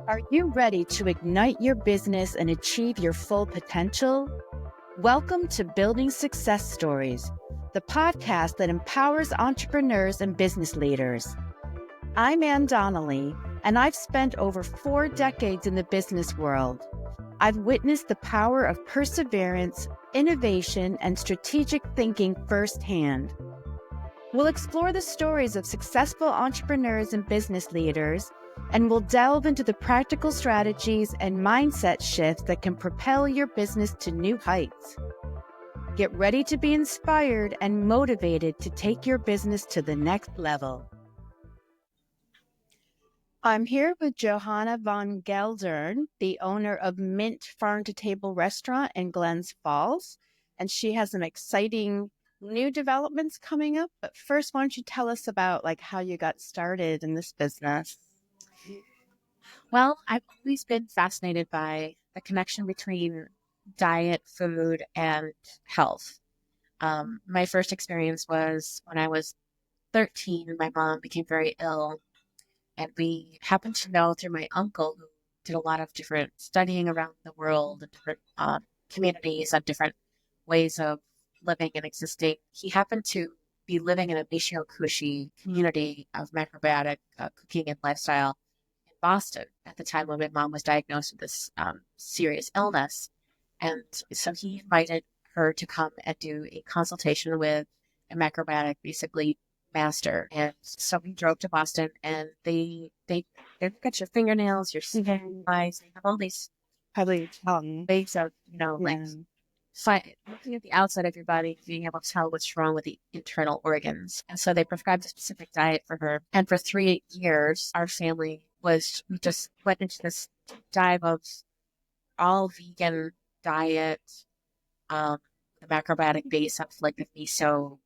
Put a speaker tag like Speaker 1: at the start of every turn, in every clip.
Speaker 1: Are you ready to ignite your business and achieve your full potential? Welcome to Building Success Stories, the podcast that empowers entrepreneurs and business leaders. I'm Donnelly, and I've spent over 4 decades in the business world. I've witnessed the power of perseverance, innovation, and strategic thinking firsthand. We'll explore the stories of successful entrepreneurs and business leaders, and we'll delve into the practical strategies and mindset shifts that can propel your business to new heights. Get ready to be inspired and motivated to take your business to the next level. I'm here with Johanna von Geldern, the owner of Mint Farm to Table Restaurant in Glens Falls, and she has some exciting new developments coming up. But first, why don't you tell us about how you got started in this business?
Speaker 2: Well, I've always been fascinated by the connection between diet, food, and health. My first experience was when I was 13 and my mom became very ill. And we happened to know through my uncle, who did a lot of different studying around the world and different communities and different ways of living and existing. He happened to be living in a Nishio-Kushi community of macrobiotic cooking and lifestyle in Boston at the time when my mom was diagnosed with this serious illness. And so he invited her to come and do a consultation with a macrobiotic, basically master. And so we drove to Boston, and they look at your fingernails, your skin, eyes. They have all these
Speaker 1: Probably tongue.
Speaker 2: ways of, looking at the outside of your body, being able to tell what's wrong with the internal organs. And so they prescribed a specific diet for her. And for 3 years, our family we just went into this dive of all vegan diet, the macrobiotic base of the miso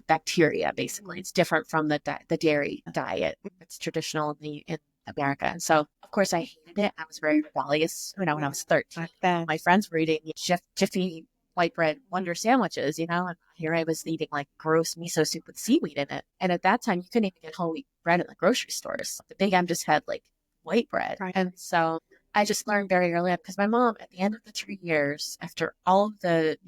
Speaker 2: bacteria. Basically, it's different from the dairy diet. It's traditional in America. And so, of course, I hated it. I was very rebellious. When I was 13, my friends were eating Jiffy white bread Wonder sandwiches, and here I was eating gross miso soup with seaweed in it. And at that time, you couldn't even get whole wheat bread in the grocery stores. The Big M just had white bread. Right. And so I just learned very early on, because my mom, at the end of the 3 years, after all of the,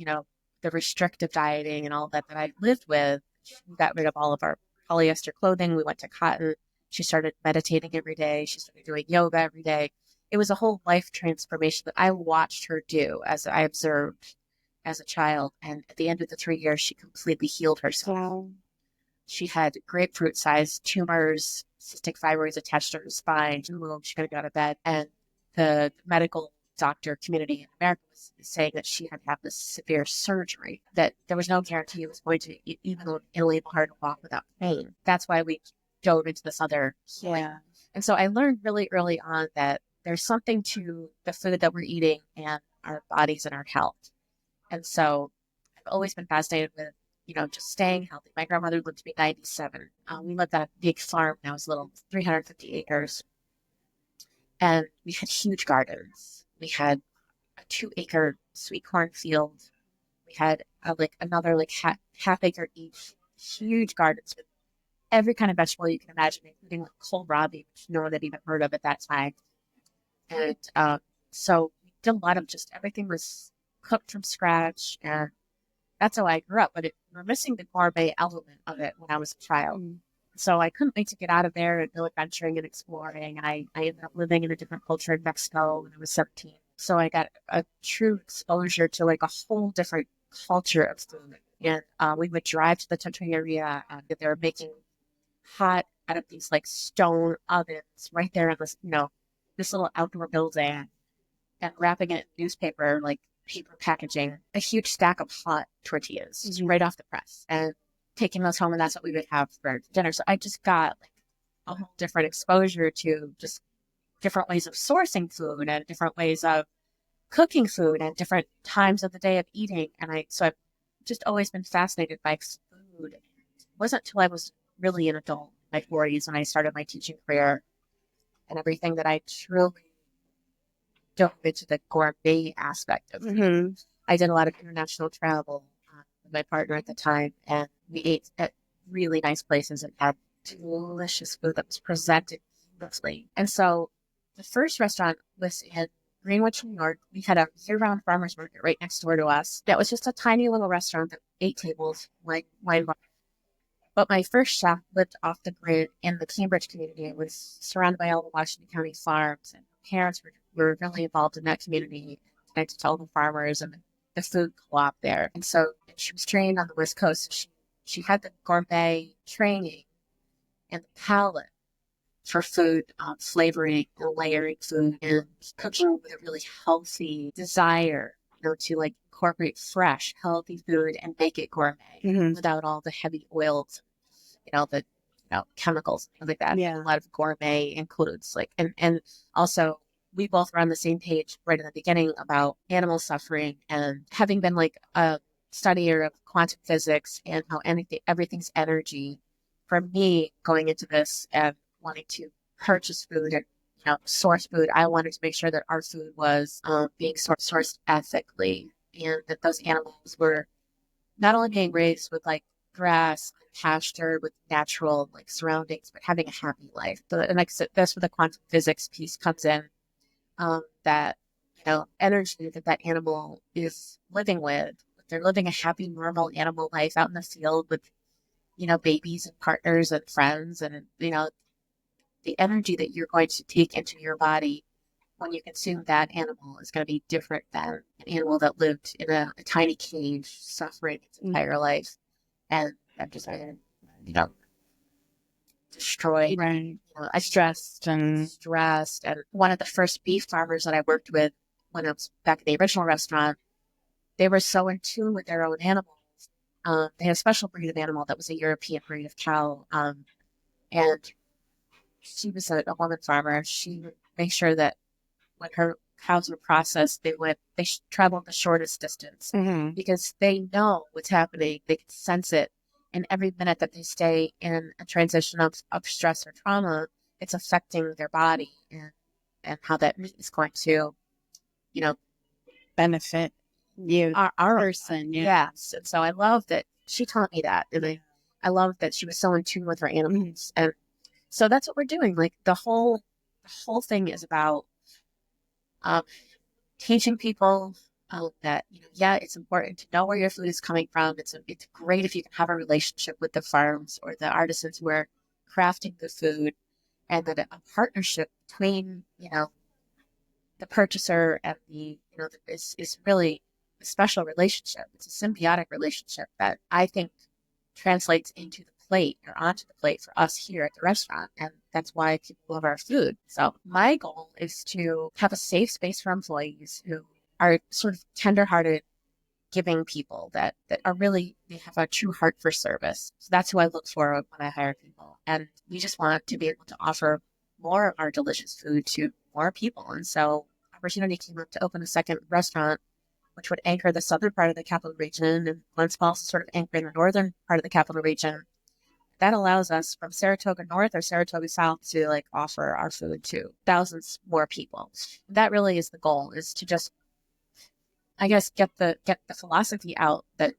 Speaker 2: the restrictive dieting and all that I lived with, we got rid of all of our polyester clothing. We went to cotton. She started meditating every day. She started doing yoga every day. It was a whole life transformation that I watched her do as I observed as a child. And at the end of the 3 years, she completely healed herself. Wow. She had grapefruit-sized tumors, cystic fibroids attached to her spine. She couldn't get out of bed. And the medical doctor community in America was saying that she had to have this severe surgery, that there was no guarantee it was going to even enable her to walk without pain. That's why we dove into this other healing. Yeah. And so I learned really early on that there's something to the food that we're eating and our bodies and our health. And so I've always been fascinated with, just staying healthy. My grandmother lived to be 97. We lived on a big farm. Now it's little 350 acres. And we had huge gardens. We had a 2-acre sweet corn field. We had another half acre each, huge gardens with every kind of vegetable you can imagine, including kohlrabi, which no one had even heard of at that time. And so we did a lot of just everything was cooked from scratch, and that's how I grew up. But we're missing the gourmet element of it when I was a child. So I couldn't wait to get out of there and go adventuring and exploring. And I ended up living in a different culture in Mexico when I was 17. So I got a true exposure to a whole different culture of food. And we would drive to the Totri area, and they were making hot out of these stone ovens right there in this, this little outdoor building, and wrapping it in newspaper, paper packaging, a huge stack of hot tortillas right off the press, and taking those home. And that's what we would have for dinner. So I just got a whole different exposure to just different ways of sourcing food and different ways of cooking food and different times of the day of eating. And so I've just always been fascinated by food. It wasn't until I was really an adult, in my 40s, when I started my teaching career and everything, that I truly dove into the gourmet aspect of food. I did a lot of international travel with my partner at the time, and we ate at really nice places and had delicious food that was presented mostly. And so the first restaurant was in Greenwich, New York. We had a year-round farmers market right next door to us. That was just a tiny little restaurant, that 8 tables, like wine bar. But my first chef lived off the grid in the Cambridge community. It was surrounded by all the Washington County farms, and parents were really involved in that community, connected to all the farmers and the food co-op there. And so she was trained on the West Coast. She had the gourmet training and the palate for food, flavoring and layering food, and cooking with a really healthy desire, to like incorporate fresh, healthy food and make it gourmet without all the heavy oils, the chemicals, things like that.
Speaker 1: Yeah.
Speaker 2: A lot of gourmet includes and also we both were on the same page right in the beginning about animal suffering, and having been like a studier of quantum physics and how everything's energy. For me, going into this and wanting to purchase food and source food, I wanted to make sure that our food was being sourced ethically, and that those animals were not only being raised with like grass, pasture, with natural like surroundings, but having a happy life. So, and like I said, that's where the quantum physics piece comes in. That energy that animal is living with. They're living a happy, normal animal life out in the field with babies and partners and friends, and the energy that you're going to take into your body when you consume that animal is going to be different than an animal that lived in a tiny cage, suffering its entire life, and just destroyed.
Speaker 1: Right.
Speaker 2: Stressed. And one of the first beef farmers that I worked with when I was back at the original restaurant, they were so in tune with their own animals. They had a special breed of animal that was a European breed of cow, and she was a woman farmer. She would make sure that when her cows were processed, they traveled the shortest distance because they know what's happening. They can sense it. And every minute that they stay in a transition of stress or trauma, it's affecting their body and how that meat is going to,
Speaker 1: benefit you,
Speaker 2: our
Speaker 1: person. Yeah.
Speaker 2: Yes. And so I love that she taught me that. And I love that she was so in tune with her animals. And so that's what we're doing. Like the whole thing is about teaching people that it's important to know where your food is coming from. It's great if you can have a relationship with the farms or the artisans who are crafting the food, and that a partnership between the purchaser and is really a special relationship. It's a symbiotic relationship that I think translates into the plate or onto the plate for us here at the restaurant. And that's why people love our food. So my goal is to have a safe space for employees who are sort of tenderhearted, giving people that are really, they have a true heart for service. So that's who I look for when I hire people. And we just want to be able to offer more of our delicious food to more people. And so opportunity came up to open a second restaurant, which would anchor the southern part of the capital region, and Glens Falls is sort of anchoring the northern part of the capital region. That allows us from Saratoga North or Saratoga South to offer our food to thousands more people. That really is the goal, is to just, I guess, get the philosophy out that,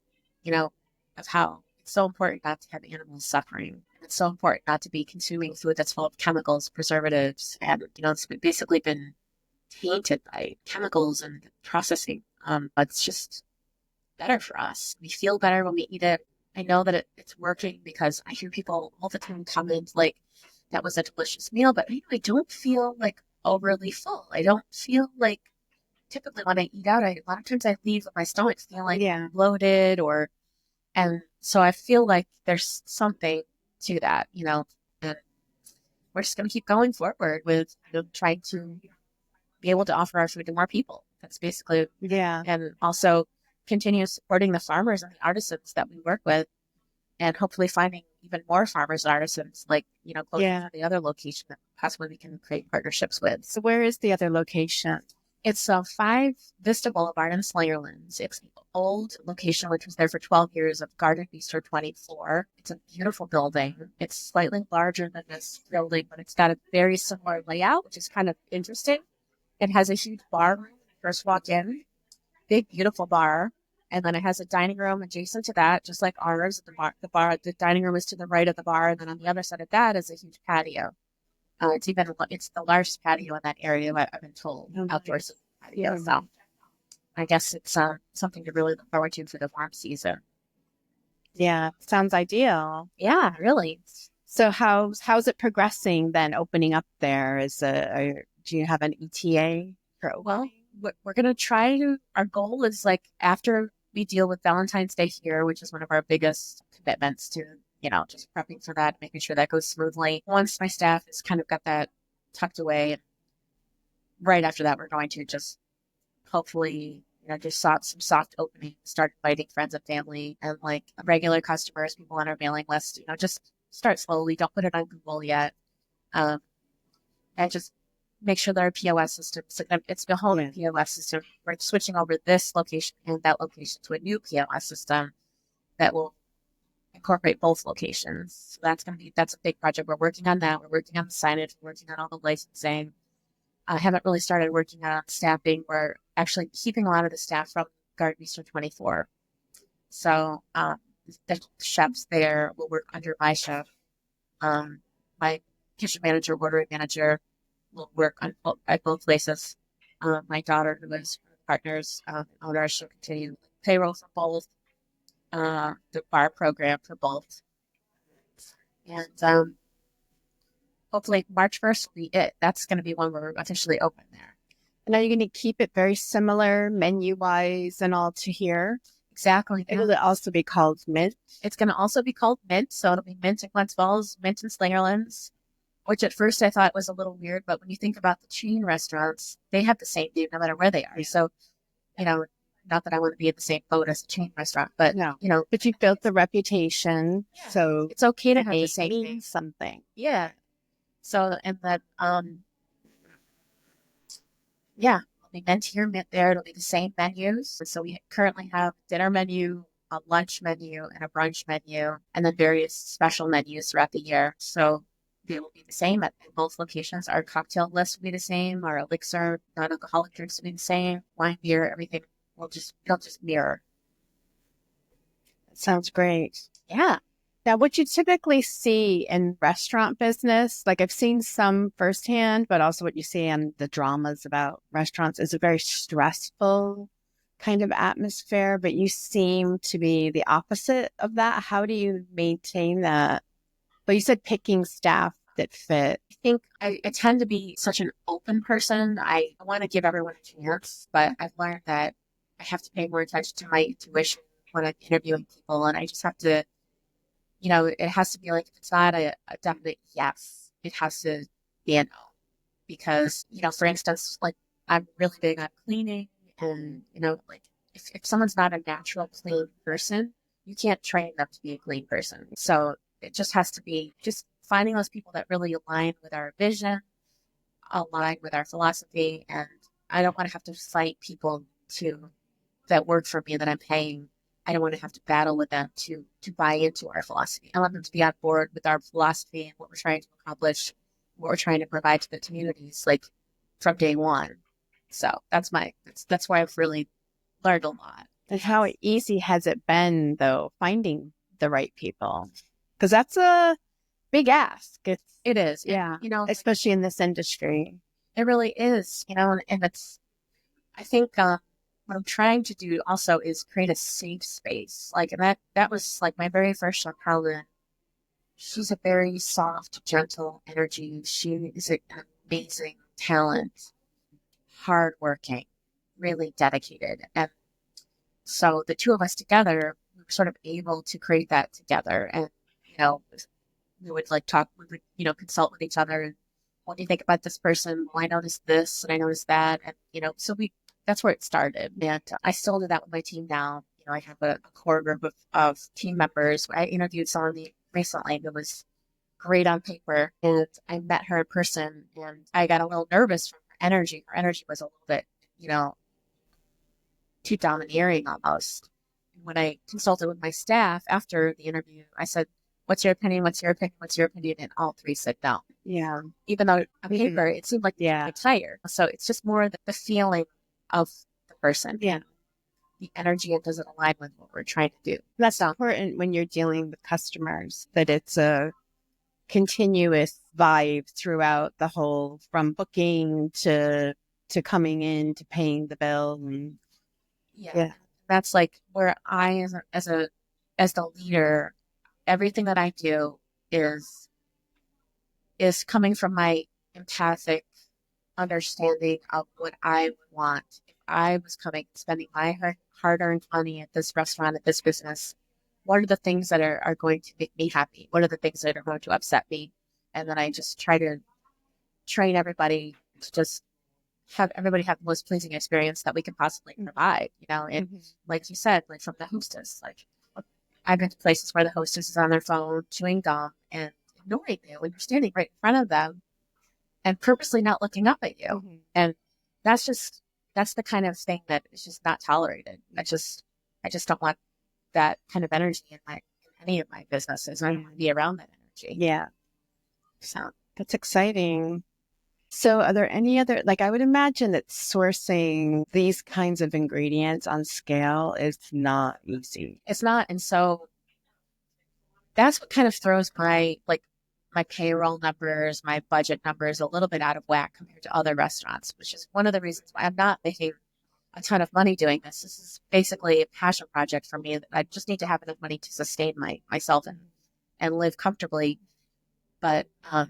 Speaker 2: of how it's so important not to have animals suffering. It's so important not to be consuming food that's full of chemicals, preservatives, and, it's basically been tainted by chemicals and processing. It's just better for us. We feel better when we eat it. I know that it's working because I hear people all the time comment that was a delicious meal, but I don't feel overly full. I don't feel typically when I eat out, a lot of times I leave with my stomach feeling bloated and so I feel like there's something to that, and we're just going to keep going forward with trying to be able to offer our food to more people. That's basically, and also continue supporting the farmers and the artisans that we work with, and hopefully finding even more farmers and artisans close to the other location that possibly we can create partnerships with.
Speaker 1: So where is the other location?
Speaker 2: It's 5 Vista Boulevard in Slingerlands. It's an old location which was there for 12 years of Garden Bistro 24. It's a beautiful building. It's slightly larger than this building, but it's got a very similar layout, which is kind of interesting. It has a huge bar room. First walk in, big, beautiful bar. And then it has a dining room adjacent to that, just like ours. The dining room is to the right of the bar. And then on the other side of that is a huge patio. It's the largest patio in that area, I've been told, outdoors patio. So I guess it's something to really look forward to for the farm season.
Speaker 1: Yeah, sounds ideal.
Speaker 2: Yeah, really.
Speaker 1: So how's it progressing then? Opening up there do you have an ETA for
Speaker 2: Well, we're gonna try to. Our goal is like after we deal with Valentine's Day here, which is one of our biggest commitments to, just prepping for that, making sure that goes smoothly. Once my staff has kind of got that tucked away, right after that, we're going to just hopefully, just some soft opening, start inviting friends and family and like regular customers, people on our mailing list, just start slowly. Don't put it on Google yet. And just make sure that our POS system, it's the whole POS system. We're switching over this location and that location to a new POS system that will incorporate both locations. So that's a big project. We're working on that. We're working on the signage, we're working on all the licensing. I haven't really started working on staffing. We're actually keeping a lot of the staff from Garden Bistro 24. So the chefs there will work under my chef. My kitchen manager, ordering manager will work at both places. My daughter, who is partners owner, she'll continue payroll for both, the bar program for both. And hopefully March 1st will be it. That's going to be when we're officially open there.
Speaker 1: And are you going to keep it very similar menu-wise and all to here?
Speaker 2: Exactly.
Speaker 1: It'll also be called Mint.
Speaker 2: It's going to also be called Mint. So it'll be Mint in Glens Falls, Mint in Slingerlands, which at first I thought was a little weird. But when you think about the chain restaurants, they have the same name no matter where they are. So, not that I want to be in the same boat as a chain restaurant, but,
Speaker 1: no. But you've built the reputation. Yeah. So
Speaker 2: it's okay to have the same name.
Speaker 1: Something.
Speaker 2: Yeah. So, and that, yeah, it'll be Mint here, Mint there. It'll be the same menus. So we currently have dinner menu, a lunch menu, and a brunch menu, and then various special menus throughout the year. So they will be the same at both locations. Our cocktail list will be the same. Our elixir, non-alcoholic drinks will be the same. Wine, beer, everything it'll just mirror.
Speaker 1: That sounds great.
Speaker 2: Yeah.
Speaker 1: Now, what you typically see in restaurant business, like I've seen some firsthand, but also what you see on the dramas about restaurants is a very stressful kind of atmosphere, but you seem to be the opposite of that. How do you maintain that? But you said picking staff that fit.
Speaker 2: I think I tend to be such an open person. I want to give everyone a chance, but I've learned that I have to pay more attention to my intuition when I'm interviewing people, and I just have to, it has to be like, if it's not a definite yes, it has to be a no. Because, for instance, like I'm really big on cleaning, and, like if someone's not a natural clean person, you can't train them to be a clean person. So it just has to be just finding those people that really align with our vision, align with our philosophy. And I don't want to have to fight people that work for me that I'm paying. I don't want to have to battle with them to buy into our philosophy. I want them to be on board with our philosophy and what we're trying to accomplish, what we're trying to provide to the communities, like from day one. So that's why I've really learned a lot.
Speaker 1: And how easy has it been, though, finding the right people? Because that's a big ask.
Speaker 2: It is.
Speaker 1: Yeah. Especially in this industry.
Speaker 2: It really is, and it's, I think, what I'm trying to do also is create a safe space. Like, and that was like my very first chef, Carolyn. She's a very soft, gentle energy. She is an amazing talent, hardworking, really dedicated. And so the two of us together, we were sort of able to create that together. And, we would like talk, we would, consult with each other. And what do you think about this person? Well, I noticed this and I noticed that. And, so that's where it started. And I still do that with my team now. I have a core group of team members. I interviewed someone recently that was great on paper, and I met her in person, and I got a little nervous from her energy. Her energy was a little bit, too domineering almost. When I consulted with my staff after the interview, I said, "What's your opinion? What's your opinion? What's your opinion?" And all three said no.
Speaker 1: Yeah.
Speaker 2: Even though on paper, it seemed like they were tired. So it's just more the feeling of the person.
Speaker 1: Yeah.
Speaker 2: The energy, it doesn't align with what we're trying to do.
Speaker 1: That's important when you're dealing with customers, that it's a continuous vibe throughout the whole, from booking to coming in to paying the bill. And
Speaker 2: yeah, that's like where I, as the leader, everything that I do is coming from my empathic understanding of what I would want. If I was coming, spending my hard-earned money at this restaurant, at this business, what are the things that are going to make me happy? What are the things that are going to upset me? And then I just try to train everybody to just have everybody have the most pleasing experience that we can possibly provide, and like you said, like from the hostess, like I've been to places where the hostess is on their phone chewing gum and ignoring you when you're standing right in front of them and purposely not looking up at you. And that's the kind of thing that is just not tolerated. I just don't want that kind of energy in any of my businesses. I don't want to be around that energy.
Speaker 1: Yeah.
Speaker 2: So
Speaker 1: That's exciting. So are there any other, like, I would imagine that sourcing these kinds of ingredients on scale is not easy.
Speaker 2: it's not. And so that's what kind of throws my payroll numbers, my budget numbers a little bit out of whack compared to other restaurants, which is one of the reasons why I'm not making a ton of money doing this. This is basically a passion project for me. I just need to have enough money to sustain myself and live comfortably. But what's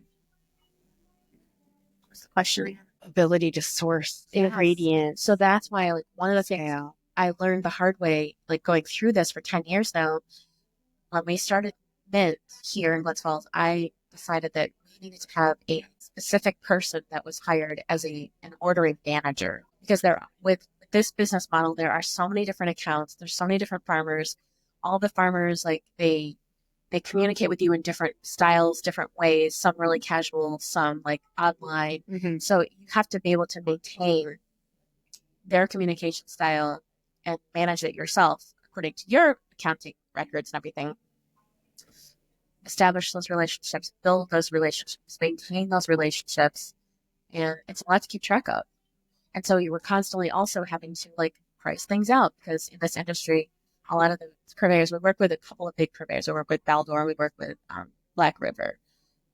Speaker 2: the question?
Speaker 1: Ability to source ingredients.
Speaker 2: So that's why, like, one of the things I learned the hard way, like going through this for 10 years now, when we started Mint here in Glens Falls, I decided that we needed to have a specific person that was hired as an ordering manager, because with this business model, there are so many different accounts. There's so many different farmers. All the farmers, like, they communicate with you in different styles, different ways, some really casual, some like online. So you have to be able to maintain their communication style and manage it yourself according to your accounting records and everything. Establish those relationships, build those relationships, maintain those relationships. And it's a lot to keep track of. And so you were constantly also having to, like, price things out, because in this industry, a lot of the purveyors, we work with a couple of big purveyors. We work with Baldor, we work with Black River.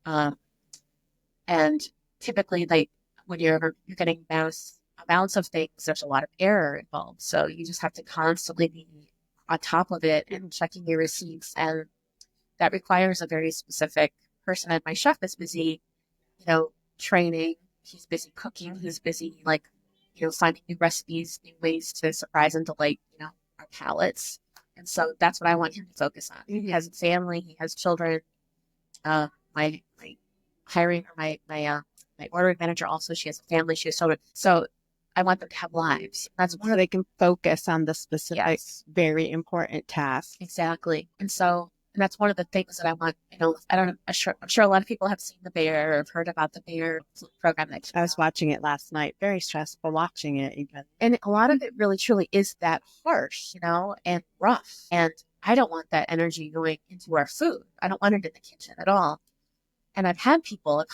Speaker 2: And typically, like, when you're getting mass amounts of things, there's a lot of error involved. So you just have to constantly be on top of it and checking your receipts. And that requires a very specific person. And my chef is busy, training. He's busy cooking. He's busy, like, finding new recipes, new ways to surprise and delight, our palates. And so that's what I want him to focus on. He has a family. He has children. My hiring, or my ordering manager also, she has a family. She has children. So I want them to have lives. That's
Speaker 1: so they can focus on the specific, very important task.
Speaker 2: Exactly. And that's one of the things that I want. I'm sure a lot of people have seen the Bear or have heard about the Bear program.
Speaker 1: I was watching it last night. Very stressful watching it, even.
Speaker 2: And a lot of it really truly is that harsh, and rough. And I don't want that energy going into our food. I don't want it in the kitchen at all. And I've hired people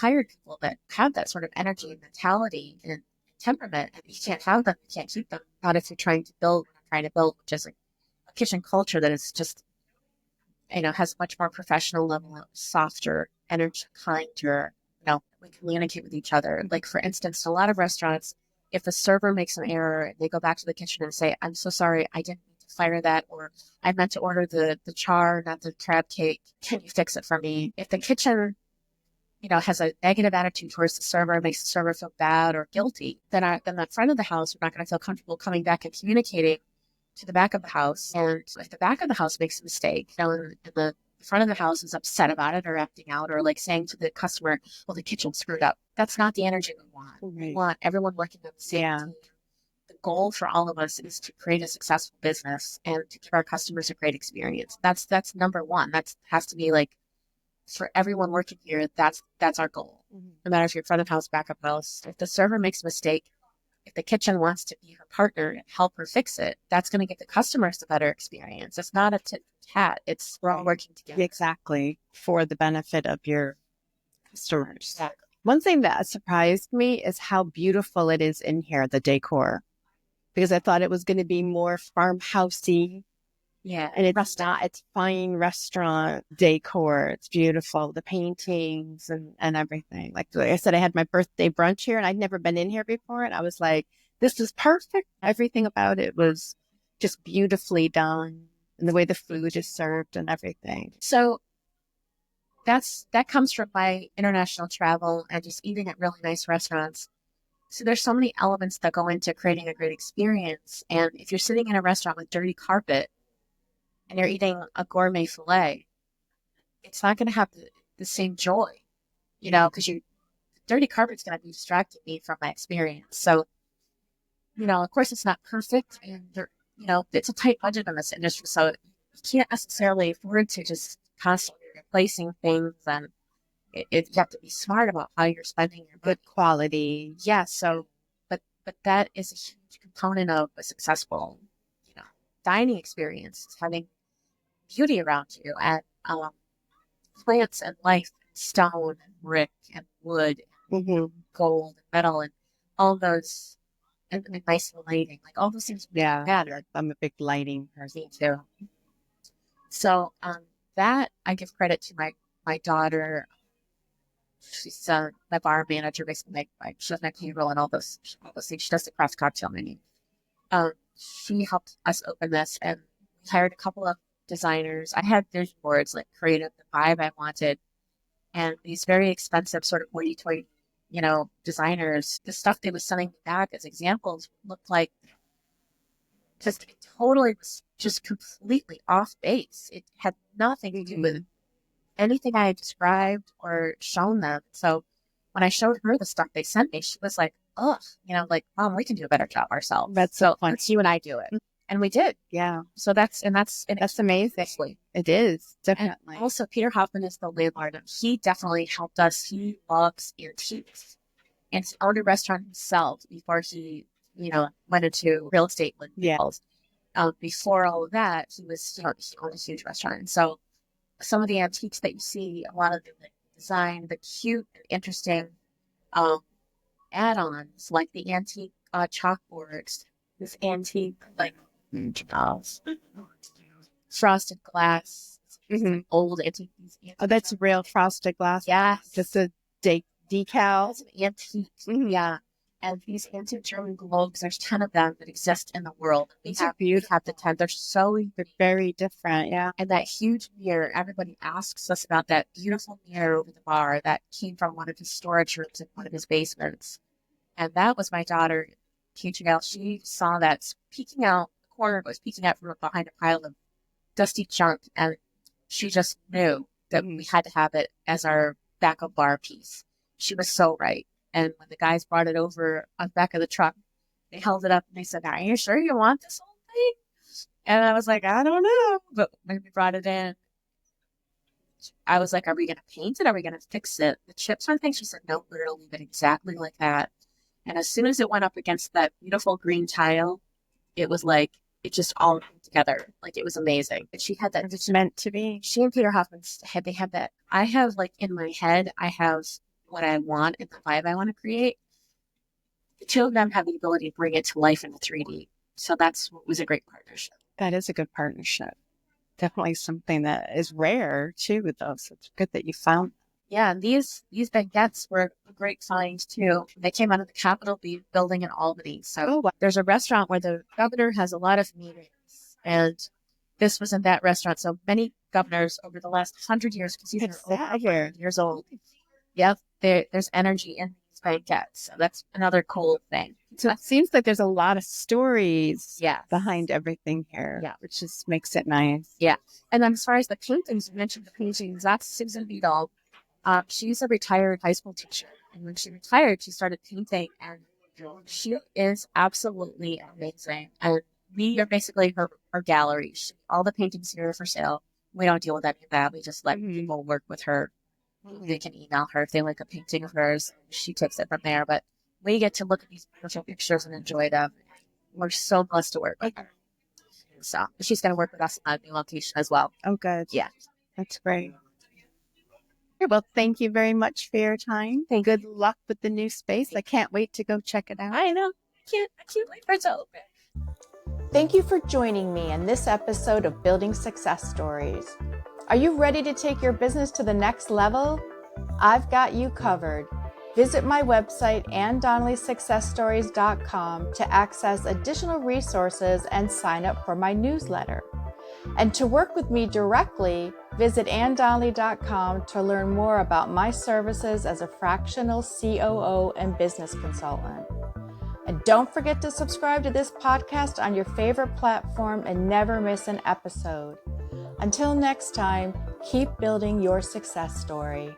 Speaker 2: that have that sort of energy and mentality and temperament. And you can't have them, you can't keep them. Not if you're trying to build, which is like a kitchen culture that is just, has much more professional level, softer, energy, kinder. We communicate with each other. Like, for instance, a lot of restaurants, if the server makes an error, they go back to the kitchen and say, "I'm so sorry, I didn't mean to fire that," or "I meant to order the char, not the crab cake. Can you fix it for me?" If the kitchen, has a negative attitude towards the server, makes the server feel bad or guilty, then the front of the house, we're not going to feel comfortable coming back and communicating to the back of the house. And if the back of the house makes a mistake, and the front of the house is upset about it or acting out, or like saying to the customer, "Well, the kitchen screwed up," that's not the energy we want.
Speaker 1: Right.
Speaker 2: We want everyone working on the same team. The goal for all of us is to create a successful business and to give our customers a great experience. That's number one. That has to be, like, for everyone working here, that's our goal. No matter if you're front of house, back of house. If the server makes a mistake, if the kitchen wants to be her partner and help her fix it, that's going to give the customers a better experience. It's not a tit-for-tat. It's we're all working together.
Speaker 1: Exactly. For the benefit of your customers.
Speaker 2: Exactly.
Speaker 1: One thing that surprised me is how beautiful it is in here, the decor. Because I thought it was going to be more farmhousey,
Speaker 2: Yeah.
Speaker 1: And it's fine restaurant decor. It's beautiful. The paintings and everything. Like I said, I had my birthday brunch here and I'd never been in here before. And I was like, this is perfect. Everything about it was just beautifully done. And the way the food is served and everything.
Speaker 2: So that comes from my international travel and just eating at really nice restaurants. So there's so many elements that go into creating a great experience. And if you're sitting in a restaurant with dirty carpet and you're eating a gourmet filet, it's not going to have the same joy, because dirty carpet's going to be distracting me from my experience. So, of course it's not perfect and it's a tight budget in this industry. So you can't necessarily afford to just constantly replacing things, and you have to be smart about how you're spending your money.
Speaker 1: Good quality.
Speaker 2: Yeah. So, but that is a huge component of a successful, dining experience. It's having beauty around you and plants and life, and stone and brick and wood, gold and metal, and all those, and nice lighting, like all those things.
Speaker 1: Yeah.
Speaker 2: Matter.
Speaker 1: I'm a big lighting person.
Speaker 2: Me too. So, that I give credit to my daughter. She's my bar manager, basically. She does my payroll and all those things. She does the craft cocktail menu. She helped us open this, and we hired a couple of designers. I had vision boards, like creative, the vibe I wanted, and these very expensive sort of hoity-toity, designers. The stuff they were sending me back as examples looked like just totally was just completely off base. It had nothing to do with anything I had described or shown them. So when I showed her the stuff they sent me, she was like, ugh, like, Mom, we can do a better job ourselves.
Speaker 1: That's so fun.
Speaker 2: Let's you and I do it. And we did.
Speaker 1: Yeah.
Speaker 2: So that's
Speaker 1: amazing. It is. Definitely.
Speaker 2: And also, Peter Hoffman is the landlord, and he definitely helped us. He loves antiques. And he owned a restaurant himself before he, went into real estate with deals. Before all of that, he was, he owned a huge restaurant. And so some of the antiques that you see, a lot of the design, the cute, interesting add-ons, like the antique chalkboards, this antique, like, frosted glass, old antique.
Speaker 1: Oh, that's real frosted glass.
Speaker 2: Yeah.
Speaker 1: Just a decal.
Speaker 2: It's an antique. Yeah. And these antique German globes, there's 10 of them that exist in the world. We have the 10. They're
Speaker 1: very different. Yeah.
Speaker 2: And that huge mirror, everybody asks us about that beautiful mirror over the bar that came from one of his storage rooms in one of his basements. And that was my daughter teaching out. She saw that peeking out, the corner was peeking out from behind a pile of dusty junk. And she just knew that we had to have it as our backup bar piece. She was so right. And when the guys brought it over on the back of the truck, they held it up and they said, "Are you sure you want this whole thing?" And I was like, "I don't know." But when we brought it in, I was like, "Are we going to paint it? Are we going to fix it? The chips on things?" She said, "No, we're going to leave it exactly like that." And as soon as it went up against that beautiful green tile, it was like, it just all came together. Like, it was amazing. And she had that.
Speaker 1: It's meant to be.
Speaker 2: She and Peter Hoffman they had that. I have, like, in my head, I have what I want and the vibe I want to create. The two of them have the ability to bring it to life in the 3D. So that's what was a great partnership.
Speaker 1: That is a good partnership. Definitely something that is rare too, though. So it's good that you found.
Speaker 2: Yeah, and these baguettes were a great find too. They came out of the Capitol building in Albany. So there's a restaurant where the governor has a lot of meetings, and this was in that restaurant. So many governors over the last 100 years, because these are over 100 years old. Yep, there's energy in these baguettes. So that's another cool thing.
Speaker 1: So it seems like there's a lot of stories behind everything here, which just makes it nice.
Speaker 2: Yeah. And then as far as the paintings, you mentioned the paintings, that's Susan Beadle. She's a retired high school teacher. And when she retired, she started painting, and she is absolutely amazing. And we are basically her gallery. All the paintings here are for sale. We don't deal with any of that. We just let people work with her. They can email her if they like a painting of hers. She takes it from there. But we get to look at these beautiful pictures and enjoy them. We're so blessed to work with her. So she's going to work with us on a new location as well.
Speaker 1: Oh, good.
Speaker 2: Yeah.
Speaker 1: That's great. Well, thank you very much for your time. Good luck with the new space. I can't wait to go check it out.
Speaker 2: I know. I can't wait for it to open.
Speaker 1: Thank you for joining me in this episode of Building Success Stories. Are you ready to take your business to the next level? I've got you covered. Visit my website, AnnDonnellySuccessStories.com, to access additional resources and sign up for my newsletter. And to work with me directly, visit AnnDonnelly.com to learn more about my services as a fractional COO and business consultant. And don't forget to subscribe to this podcast on your favorite platform and never miss an episode. Until next time, keep building your success story.